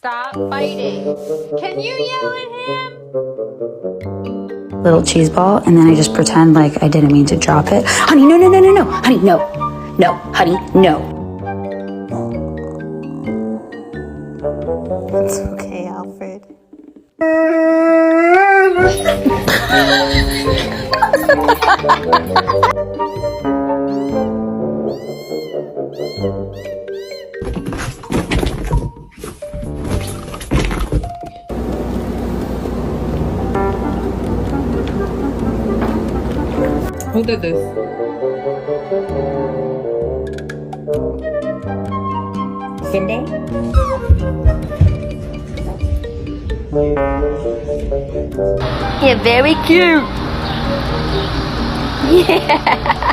Stop fighting. Can you yell at him? Little cheese ball, and then I just pretend like I didn't mean to drop it. Honey, no, no, no, no, no. Honey, no. No, honey, no. It's okay, Alfred. Who did this? Simba? You're very cute. Yeah.